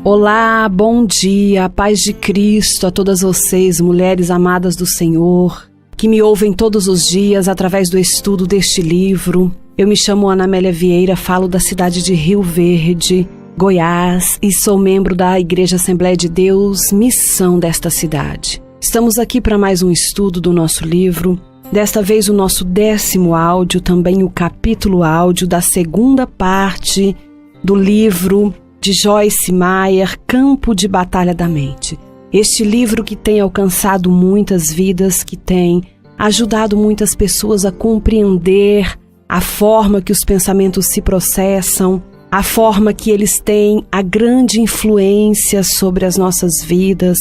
Olá, bom dia, paz de Cristo a todas vocês, mulheres amadas do Senhor, que me ouvem todos os dias através do estudo deste livro. Eu me chamo Ana Amélia Vieira, falo da cidade de Rio Verde, Goiás, e sou membro da Igreja Assembleia de Deus, missão desta cidade. Estamos aqui para mais um estudo do nosso livro, desta vez o nosso 10º áudio, também o capítulo áudio da segunda parte do livro de Joyce Meyer, Campo de Batalha da Mente. Este livro que tem alcançado muitas vidas, que tem ajudado muitas pessoas a compreender a forma que os pensamentos se processam, a forma que eles têm a grande influência sobre as nossas vidas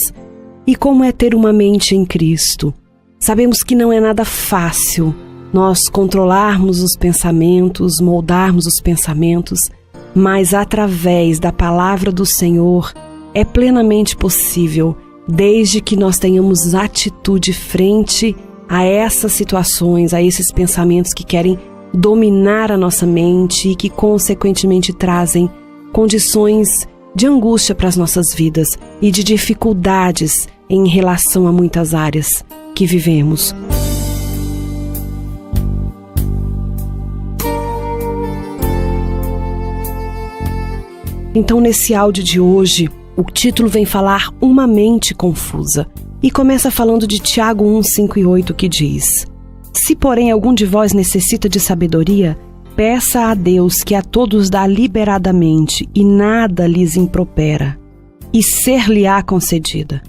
e como é ter uma mente em Cristo. Sabemos que não é nada fácil nós controlarmos os pensamentos, moldarmos os pensamentos, mas através da palavra do Senhor é plenamente possível, desde que nós tenhamos atitude frente a essas situações, a esses pensamentos que querem dominar a nossa mente e que consequentemente trazem condições de angústia para as nossas vidas e de dificuldades em relação a muitas áreas que vivemos. Então, nesse áudio de hoje, o título vem falar Uma Mente Confusa e começa falando de Tiago 1, 5 e 8, que diz: Se, porém, algum de vós necessita de sabedoria, peça a Deus, que a todos dá liberadamente e nada lhes impropera, e ser-lhe-á concedida.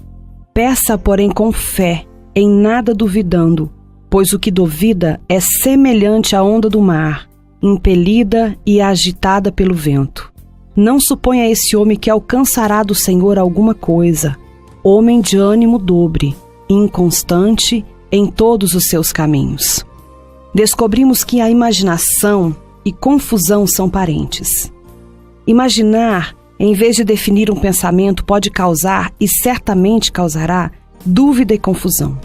Peça, porém, com fé, em nada duvidando, pois o que duvida é semelhante à onda do mar, impelida e agitada pelo vento. Não suponha esse homem que alcançará do Senhor alguma coisa, homem de ânimo dobre, inconstante em todos os seus caminhos. Descobrimos que a imaginação e confusão são parentes. Imaginar, em vez de definir um pensamento, pode causar, e certamente causará, dúvida e confusão.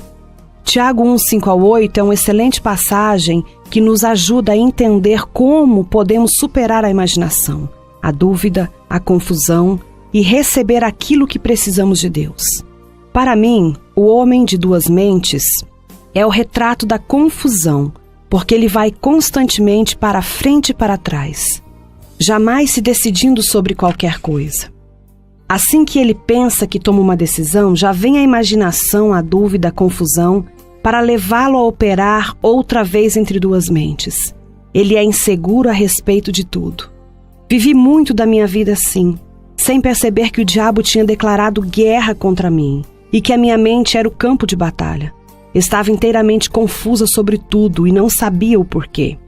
Tiago 1, 5 a 8 é uma excelente passagem que nos ajuda a entender como podemos superar a imaginação, a dúvida, a confusão e receber aquilo que precisamos de Deus. Para mim, o homem de duas mentes é o retrato da confusão, porque ele vai constantemente para frente e para trás, jamais se decidindo sobre qualquer coisa. Assim que ele pensa que toma uma decisão, já vem a imaginação, a dúvida, a confusão, para levá-lo a operar outra vez entre duas mentes. Ele é inseguro a respeito de tudo. Vivi muito da minha vida assim, sem perceber que o diabo tinha declarado guerra contra mim e que a minha mente era o campo de batalha. Estava inteiramente confusa sobre tudo e não sabia o porquê.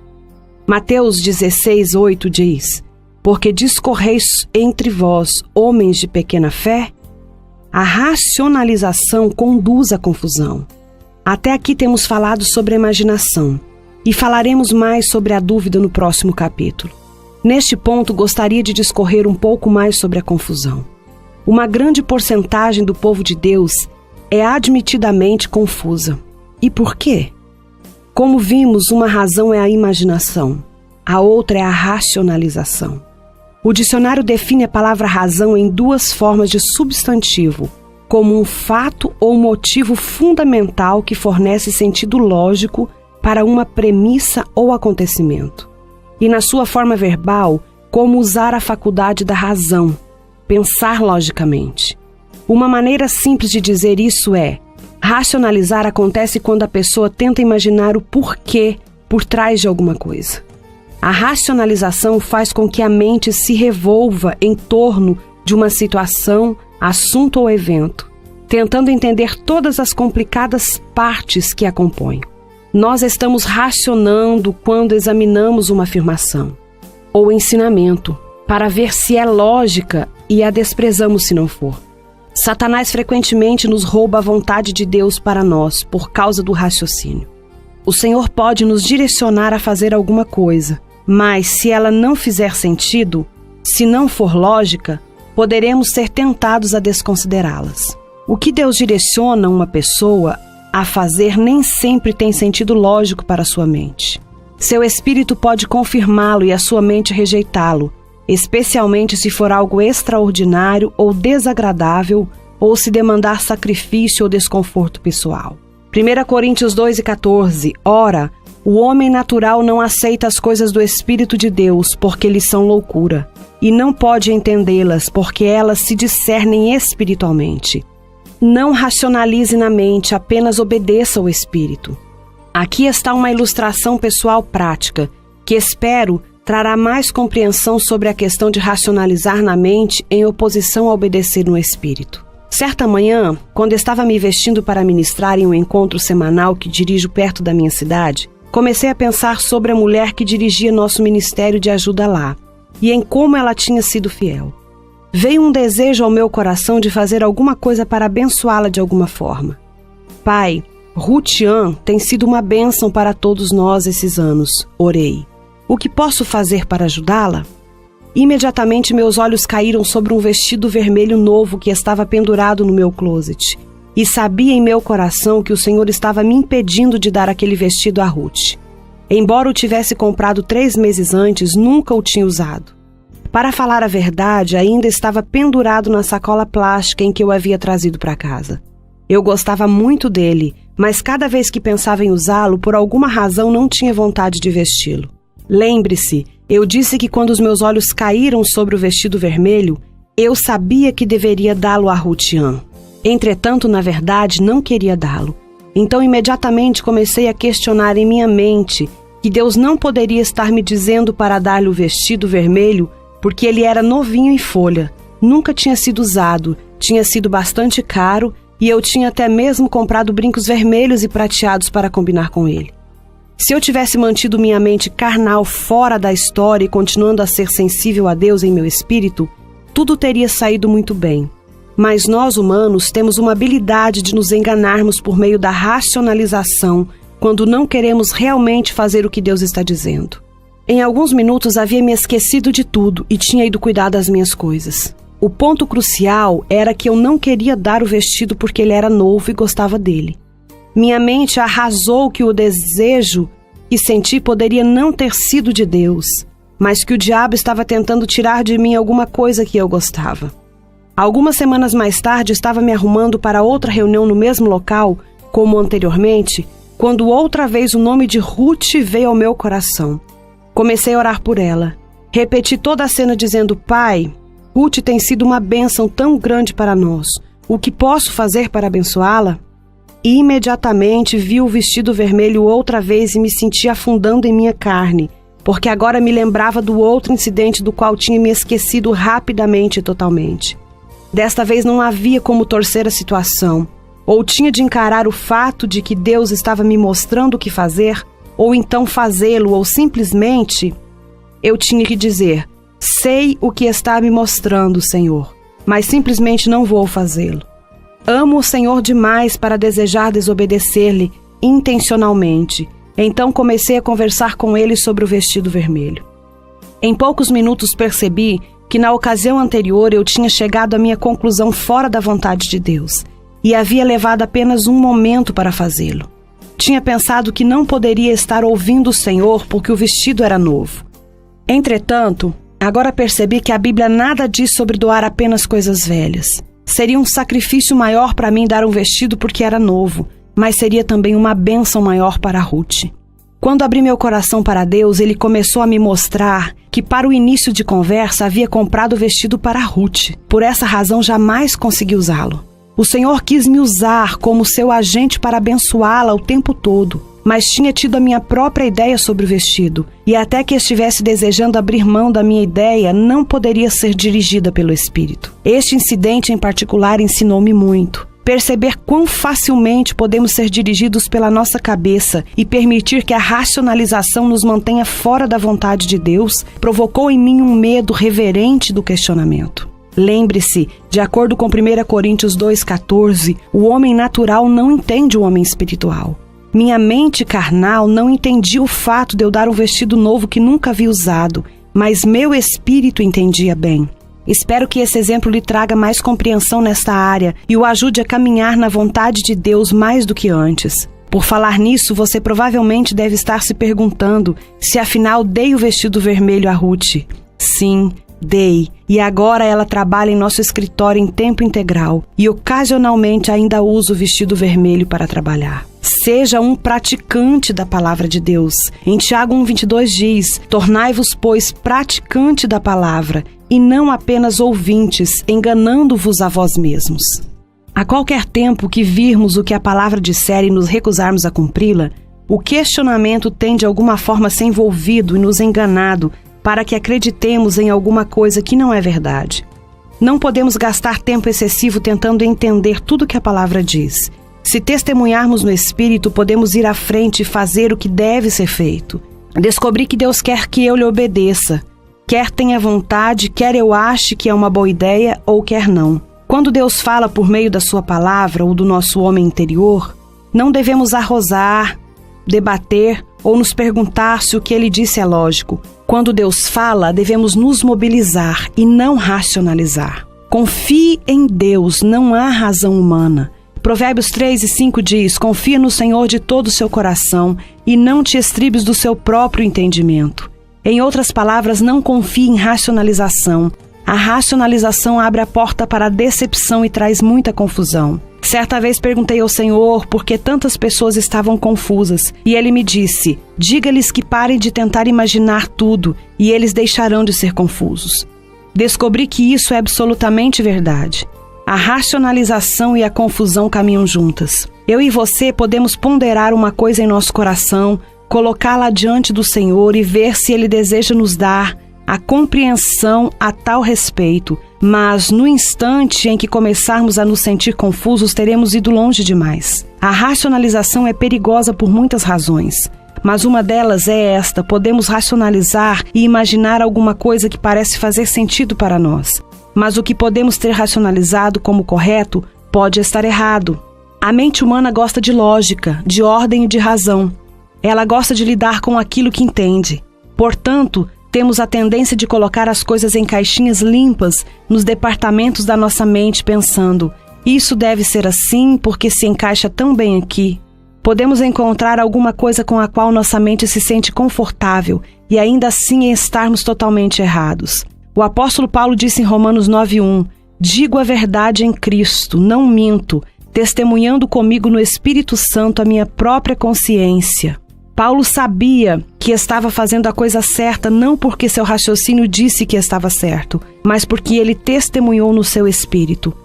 Mateus 16, 8 diz: Porque discorreis entre vós, homens de pequena fé? A racionalização conduz à confusão. Até aqui temos falado sobre a imaginação e falaremos mais sobre a dúvida no próximo capítulo. Neste ponto, gostaria de discorrer um pouco mais sobre a confusão. Uma grande porcentagem do povo de Deus é admitidamente confusa. E por quê? Como vimos, uma razão é a imaginação, a outra é a racionalização. O dicionário define a palavra razão em duas formas de substantivo, como um fato ou motivo fundamental que fornece sentido lógico para uma premissa ou acontecimento. E na sua forma verbal, como usar a faculdade da razão, pensar logicamente. Uma maneira simples de dizer isso é: racionalizar acontece quando a pessoa tenta imaginar o porquê por trás de alguma coisa. A racionalização faz com que a mente se revolva em torno de uma situação, assunto ou evento, tentando entender todas as complicadas partes que a compõem. Nós estamos racionando quando examinamos uma afirmação ou ensinamento para ver se é lógica e a desprezamos se não for. Satanás frequentemente nos rouba a vontade de Deus para nós por causa do raciocínio. O Senhor pode nos direcionar a fazer alguma coisa, mas se ela não fizer sentido, se não for lógica, poderemos ser tentados a desconsiderá-las. O que Deus direciona uma pessoa a fazer nem sempre tem sentido lógico para a sua mente. Seu espírito pode confirmá-lo e a sua mente rejeitá-lo, especialmente se for algo extraordinário ou desagradável, ou se demandar sacrifício ou desconforto pessoal. 1 Coríntios 2:14. Ora, o homem natural não aceita as coisas do Espírito de Deus, porque lhes são loucura, e não pode entendê-las, porque elas se discernem espiritualmente. Não racionalize na mente, apenas obedeça ao Espírito. Aqui está uma ilustração pessoal prática, que espero trará mais compreensão sobre a questão de racionalizar na mente em oposição a obedecer no Espírito. Certa manhã, quando estava me vestindo para ministrar em um encontro semanal que dirijo perto da minha cidade, comecei a pensar sobre a mulher que dirigia nosso ministério de ajuda lá, e em como ela tinha sido fiel. Veio um desejo ao meu coração de fazer alguma coisa para abençoá-la de alguma forma. Pai, Ruth Ann tem sido uma bênção para todos nós esses anos, orei. O que posso fazer para ajudá-la? Imediatamente meus olhos caíram sobre um vestido vermelho novo que estava pendurado no meu closet, e sabia em meu coração que o Senhor estava me impedindo de dar aquele vestido a Ruth. Embora o tivesse comprado 3 meses antes, nunca o tinha usado. Para falar a verdade, ainda estava pendurado na sacola plástica em que eu havia trazido para casa. Eu gostava muito dele, mas cada vez que pensava em usá-lo, por alguma razão não tinha vontade de vesti-lo. Lembre-se, eu disse que quando os meus olhos caíram sobre o vestido vermelho, eu sabia que deveria dá-lo a Ruth Ann. Entretanto, na verdade, não queria dá-lo. Então, imediatamente comecei a questionar em minha mente que Deus não poderia estar me dizendo para dar-lhe o vestido vermelho porque ele era novinho em folha, nunca tinha sido usado, tinha sido bastante caro e eu tinha até mesmo comprado brincos vermelhos e prateados para combinar com ele. Se eu tivesse mantido minha mente carnal fora da história e continuando a ser sensível a Deus em meu espírito, tudo teria saído muito bem. Mas nós, humanos, temos uma habilidade de nos enganarmos por meio da racionalização quando não queremos realmente fazer o que Deus está dizendo. Em alguns minutos havia me esquecido de tudo e tinha ido cuidar das minhas coisas. O ponto crucial era que eu não queria dar o vestido porque ele era novo e gostava dele. Minha mente arrasou que o desejo que senti poderia não ter sido de Deus, mas que o diabo estava tentando tirar de mim alguma coisa que eu gostava. Algumas semanas mais tarde, estava me arrumando para outra reunião no mesmo local, como anteriormente, quando outra vez o nome de Ruth veio ao meu coração. Comecei a orar por ela. Repeti toda a cena dizendo: Pai, Ruth tem sido uma bênção tão grande para nós. O que posso fazer para abençoá-la? E imediatamente vi o vestido vermelho outra vez e me senti afundando em minha carne, porque agora me lembrava do outro incidente do qual tinha me esquecido rapidamente e totalmente. Desta vez não havia como torcer a situação. Ou tinha de encarar o fato de que Deus estava me mostrando o que fazer, ou então fazê-lo, ou simplesmente eu tinha que dizer: sei o que está me mostrando, Senhor, mas simplesmente não vou fazê-lo. Amo o Senhor demais para desejar desobedecer-lhe intencionalmente. Então comecei a conversar com ele sobre o vestido vermelho. Em poucos minutos percebi que na ocasião anterior eu tinha chegado à minha conclusão fora da vontade de Deus e havia levado apenas um momento para fazê-lo. Tinha pensado que não poderia estar ouvindo o Senhor porque o vestido era novo. Entretanto, agora percebi que a Bíblia nada diz sobre doar apenas coisas velhas. Seria um sacrifício maior para mim dar um vestido porque era novo, mas seria também uma bênção maior para Ruth. Quando abri meu coração para Deus, Ele começou a me mostrar que para o início de conversa havia comprado o vestido para Ruth. Por essa razão jamais consegui usá-lo. O Senhor quis me usar como seu agente para abençoá-la o tempo todo, mas tinha tido a minha própria ideia sobre o vestido, e até que estivesse desejando abrir mão da minha ideia, não poderia ser dirigida pelo Espírito. Este incidente em particular ensinou-me muito. Perceber quão facilmente podemos ser dirigidos pela nossa cabeça e permitir que a racionalização nos mantenha fora da vontade de Deus provocou em mim um medo reverente do questionamento. Lembre-se, de acordo com 1 Coríntios 2,14, o homem natural não entende o homem espiritual. Minha mente carnal não entendia o fato de eu dar um vestido novo que nunca havia usado, mas meu espírito entendia bem. Espero que esse exemplo lhe traga mais compreensão nesta área e o ajude a caminhar na vontade de Deus mais do que antes. Por falar nisso, você provavelmente deve estar se perguntando se afinal dei o vestido vermelho a Ruth. Sim, Dei, e agora ela trabalha em nosso escritório em tempo integral e ocasionalmente ainda usa o vestido vermelho para trabalhar. Seja um praticante da palavra de Deus. Em Tiago 1:22 diz: tornai-vos, pois, praticante da palavra e não apenas ouvintes, enganando-vos a vós mesmos. A qualquer tempo que virmos o que a palavra disser e nos recusarmos a cumpri-la, o questionamento tem de alguma forma se envolvido e nos enganado para que acreditemos em alguma coisa que não é verdade. Não podemos gastar tempo excessivo tentando entender tudo o que a palavra diz. Se testemunharmos no Espírito, podemos ir à frente e fazer o que deve ser feito. Descobri que Deus quer que eu lhe obedeça. Quer tenha vontade, quer eu ache que é uma boa ideia ou quer não. Quando Deus fala por meio da sua palavra ou do nosso homem interior, não devemos arrosar, debater ou nos perguntar se o que ele disse é lógico. Quando Deus fala, devemos nos mobilizar e não racionalizar. Confie em Deus, não há razão humana. Provérbios 3:5 diz: confia no Senhor de todo o seu coração e não te estribes do seu próprio entendimento. Em outras palavras, não confie em racionalização. A racionalização abre a porta para a decepção e traz muita confusão. Certa vez perguntei ao Senhor por que tantas pessoas estavam confusas, e Ele me disse: diga-lhes que parem de tentar imaginar tudo, e eles deixarão de ser confusos. Descobri que isso é absolutamente verdade. A racionalização e a confusão caminham juntas. Eu e você podemos ponderar uma coisa em nosso coração, colocá-la diante do Senhor e ver se Ele deseja nos dar a compreensão a tal respeito, mas no instante em que começarmos a nos sentir confusos, teremos ido longe demais. A racionalização é perigosa por muitas razões, mas uma delas é esta: podemos racionalizar e imaginar alguma coisa que parece fazer sentido para nós, mas o que podemos ter racionalizado como correto pode estar errado. A mente humana gosta de lógica, de ordem e de razão. Ela gosta de lidar com aquilo que entende. Portanto, temos a tendência de colocar as coisas em caixinhas limpas nos departamentos da nossa mente, pensando: isso deve ser assim porque se encaixa tão bem aqui. Podemos encontrar alguma coisa com a qual nossa mente se sente confortável e ainda assim estarmos totalmente errados. O apóstolo Paulo disse em Romanos 9:1: digo a verdade em Cristo, não minto, testemunhando comigo no Espírito Santo a minha própria consciência. Paulo sabia que estava fazendo a coisa certa não porque seu raciocínio disse que estava certo, mas porque ele testemunhou no seu espírito.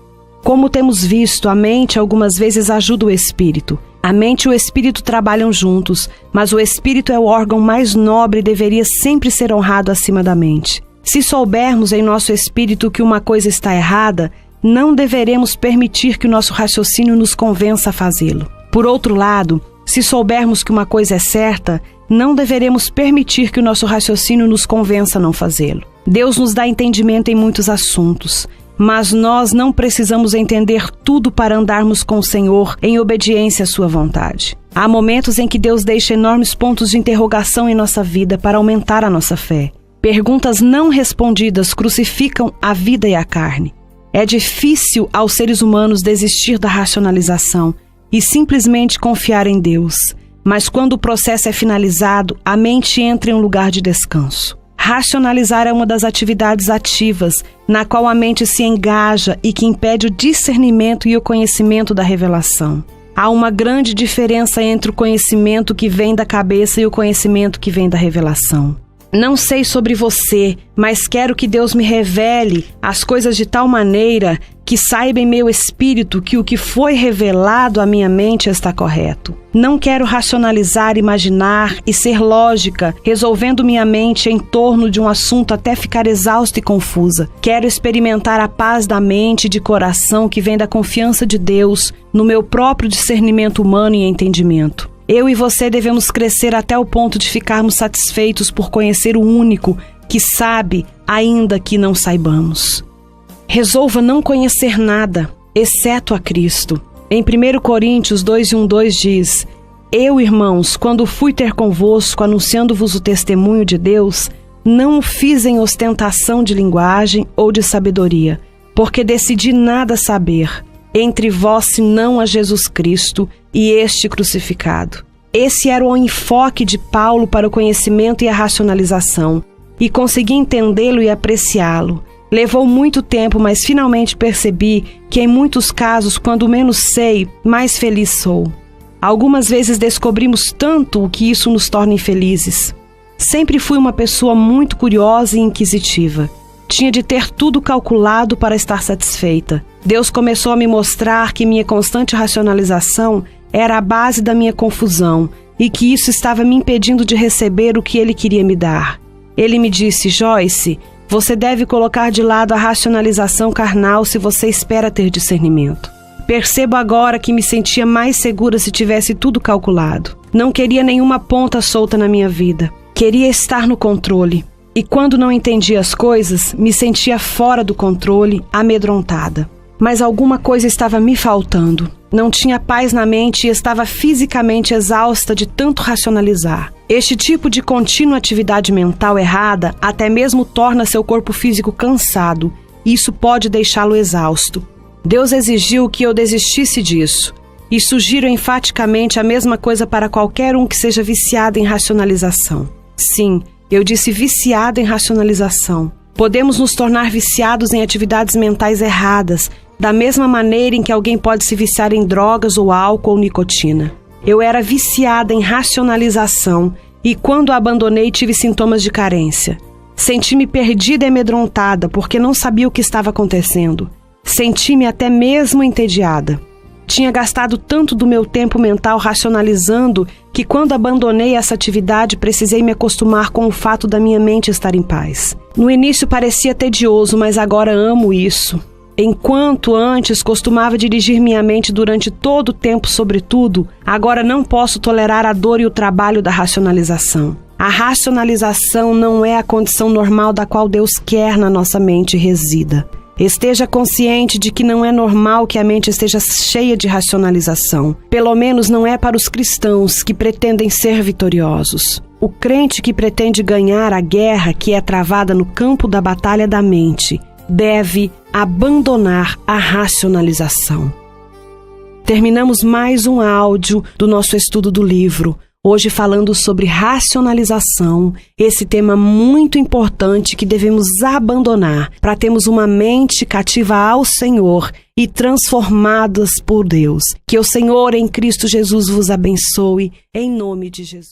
Como temos visto, a mente algumas vezes ajuda o espírito. A mente e o espírito trabalham juntos, mas o espírito é o órgão mais nobre e deveria sempre ser honrado acima da mente. Se soubermos em nosso espírito que uma coisa está errada, não deveremos permitir que o nosso raciocínio nos convença a fazê-lo. Por outro lado, se soubermos que uma coisa é certa, não deveremos permitir que o nosso raciocínio nos convença a não fazê-lo. Deus nos dá entendimento em muitos assuntos, mas nós não precisamos entender tudo para andarmos com o Senhor em obediência à sua vontade. Há momentos em que Deus deixa enormes pontos de interrogação em nossa vida para aumentar a nossa fé. Perguntas não respondidas crucificam a vida e a carne. É difícil aos seres humanos desistir da racionalização e simplesmente confiar em Deus. Mas quando o processo é finalizado, a mente entra em um lugar de descanso. Racionalizar é uma das atividades ativas, na qual a mente se engaja e que impede o discernimento e o conhecimento da revelação. Há uma grande diferença entre o conhecimento que vem da cabeça e o conhecimento que vem da revelação. Não sei sobre você, mas quero que Deus me revele as coisas de tal maneira que saiba em meu espírito que o que foi revelado à minha mente está correto. Não quero racionalizar, imaginar e ser lógica, resolvendo minha mente em torno de um assunto até ficar exausta e confusa. Quero experimentar a paz da mente e de coração que vem da confiança de Deus no meu próprio discernimento humano e entendimento. Eu e você devemos crescer até o ponto de ficarmos satisfeitos por conhecer o único que sabe, ainda que não saibamos. Resolva não conhecer nada, exceto a Cristo. Em 1 Coríntios 2:1-2 diz: eu, irmãos, quando fui ter convosco, anunciando-vos o testemunho de Deus, não o fiz em ostentação de linguagem ou de sabedoria, porque decidi nada saber, entre vós senão a Jesus Cristo e este crucificado. Esse era o enfoque de Paulo para o conhecimento e a racionalização. e consegui entendê-lo e apreciá-lo. Levou muito tempo, mas finalmente percebi que em muitos casos, quando menos sei, mais feliz sou. Algumas vezes descobrimos tanto o que isso nos torna infelizes. Sempre fui uma pessoa muito curiosa e inquisitiva. Tinha de ter tudo calculado para estar satisfeita. Deus começou a me mostrar que minha constante racionalização era a base da minha confusão e que isso estava me impedindo de receber o que Ele queria me dar. Ele me disse: Joyce, você deve colocar de lado a racionalização carnal se você espera ter discernimento. Percebo agora que me sentia mais segura se tivesse tudo calculado. Não queria nenhuma ponta solta na minha vida. Queria estar no controle. E quando não entendia as coisas, me sentia fora do controle, amedrontada. Mas alguma coisa estava me faltando. Não tinha paz na mente e estava fisicamente exausta de tanto racionalizar. Este tipo de contínua atividade mental errada até mesmo torna seu corpo físico cansado. E isso pode deixá-lo exausto. Deus exigiu que eu desistisse disso. E sugiro enfaticamente a mesma coisa para qualquer um que seja viciado em racionalização. Sim, eu disse viciado em racionalização. Podemos nos tornar viciados em atividades mentais erradas, da mesma maneira em que alguém pode se viciar em drogas ou álcool ou nicotina. Eu era viciada em racionalização e quando a abandonei tive sintomas de carência. Senti-me perdida e amedrontada porque não sabia o que estava acontecendo. Senti-me até mesmo entediada. Tinha gastado tanto do meu tempo mental racionalizando que quando abandonei essa atividade precisei me acostumar com o fato da minha mente estar em paz. No início parecia tedioso, mas agora amo isso. Enquanto antes costumava dirigir minha mente durante todo o tempo sobre tudo, agora não posso tolerar a dor e o trabalho da racionalização. A racionalização não é a condição normal da qual Deus quer na nossa mente resida. Esteja consciente de que não é normal que a mente esteja cheia de racionalização. Pelo menos não é para os cristãos que pretendem ser vitoriosos. O crente que pretende ganhar a guerra que é travada no campo da batalha da mente deve abandonar a racionalização. Terminamos mais um áudio do nosso estudo do livro. Hoje falando sobre racionalização, esse tema muito importante que devemos abandonar para termos uma mente cativa ao Senhor e transformadas por Deus. Que o Senhor em Cristo Jesus vos abençoe, em nome de Jesus.